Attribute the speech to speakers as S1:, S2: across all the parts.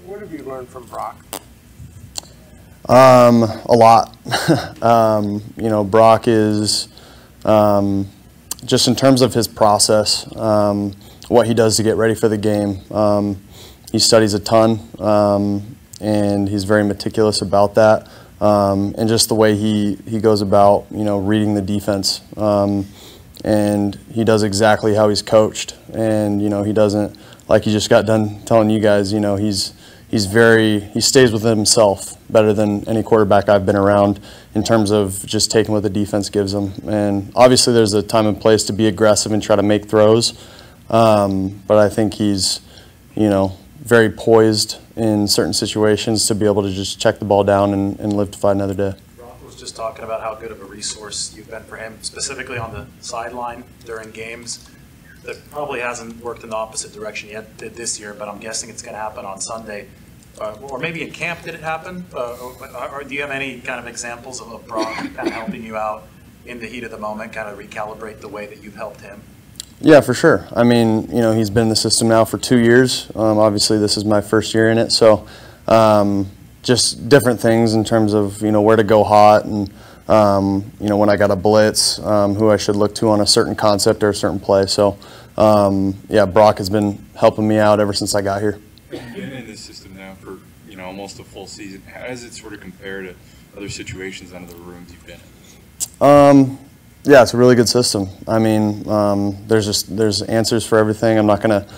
S1: What have you learned from Brock?
S2: A lot. You know, Brock is just in terms of his process, what he does to get ready for the game. He studies a ton, and he's very meticulous about that. And just the way he goes about, you know, reading the defense. And he does exactly how he's coached. And, you know, he doesn't, like he just got done telling you guys, you know, he stays with himself better than any quarterback I've been around in terms of just taking what the defense gives him. And obviously there's a time and place to be aggressive and try to make throws. But I think he's, you know, very poised in certain situations to be able to just check the ball down and live to fight another day.
S3: Brock was just talking about how good of a resource you've been for him, specifically on the sideline during games. That probably hasn't worked in the opposite direction yet this year, but I'm guessing it's going to happen on Sunday. Or maybe in camp, did it happen? Or do you have any kind of examples of Brock kind of helping you out in the heat of the moment, kind of recalibrate the way that you've helped him?
S2: Yeah, for sure. I mean, you know, he's been in the system now for 2 years. Obviously, this is my first year in it, so just different things in terms of, you know, where to go hot and, you know, when I got a blitz, who I should look to on a certain concept or a certain play. So, yeah, Brock has been helping me out ever since I got here.
S4: You've been in this system now for, you know, almost a full season. How does it sort of compare to other situations out of the rooms you've been in?
S2: Yeah, it's a really good system. I mean, there's answers for everything. I'm not going to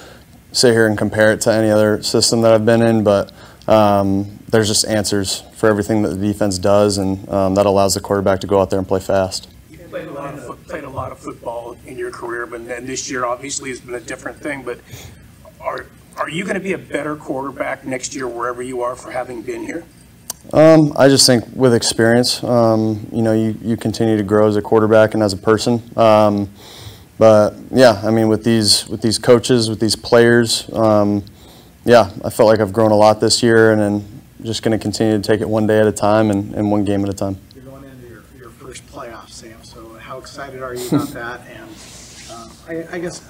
S2: sit here and compare it to any other system that I've been in, but there's just answers for everything that the defense does, and that allows the quarterback to go out there and play fast.
S1: You played a lot of football in your career, but then this year obviously has been a different thing. But are you going to be a better quarterback next year wherever you are for having been here?
S2: I just think with experience, you know, you continue to grow as a quarterback and as a person. But yeah, I mean, with these coaches, with these players, yeah, I felt like I've grown a lot this year, and then just going to continue to take it one day at a time and one game at a time.
S5: You're going into your first playoff, Sam. So how excited are you about that? And I guess,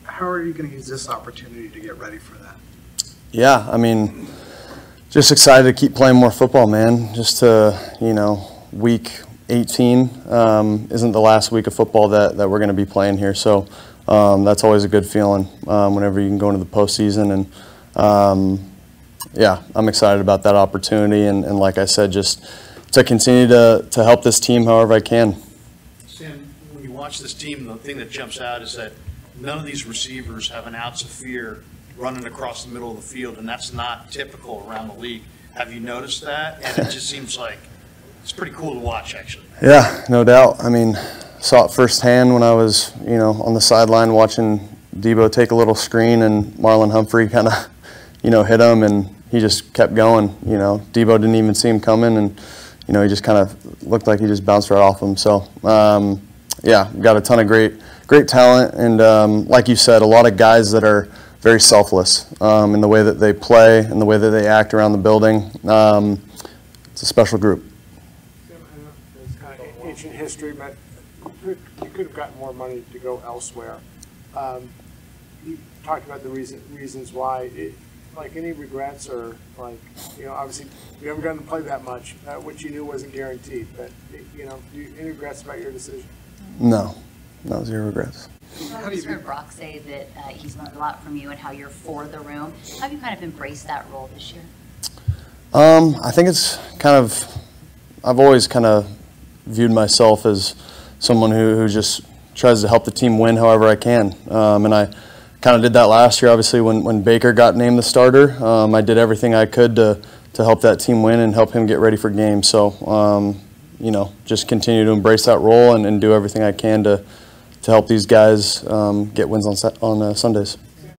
S5: how are you going to use this opportunity to get ready for that?
S2: Yeah, I mean, just excited to keep playing more football, man. Just to, you know, week 18 isn't the last week of football that we're going to be playing here. So that's always a good feeling whenever you can go into the postseason. And yeah, I'm excited about that opportunity. And like I said, just to continue to help this team however I can.
S6: Sam, when you watch this team, the thing that jumps out is that none of these receivers have an ounce of fear running across the middle of the field, and that's not typical around the league. Have you noticed that? And it just seems like it's pretty cool to watch, actually.
S2: Yeah, no doubt. I mean, saw it firsthand when I was, you know, on the sideline watching Debo take a little screen and Marlon Humphrey kind of, you know, hit him, and he just kept going. You know, Debo didn't even see him coming, and, you know, he just kind of looked like he just bounced right off him. So, yeah, got a ton of great talent, and like you said, a lot of guys that are very selfless in the way that they play and the way that they act around the building. It's a special group.
S1: It's kind of ancient history, but you could have gotten more money to go elsewhere. You talked about the reasons why. Like, any regrets, or, like, you know, obviously you haven't gotten to play that much, which you knew wasn't guaranteed. But, you know, any regrets about your decision?
S2: No, zero regrets.
S7: I've just heard Brock say that he's learned a lot from you and how you're for the room. How have you kind of embraced that role this year?
S2: I think it's kind of, I've always kind of viewed myself as someone who just tries to help the team win however I can. And I kind of did that last year, obviously, when Baker got named the starter. I did everything I could to help that team win and help him get ready for games. So, you know, just continue to embrace that role and do everything I can to help these guys get wins on Sundays.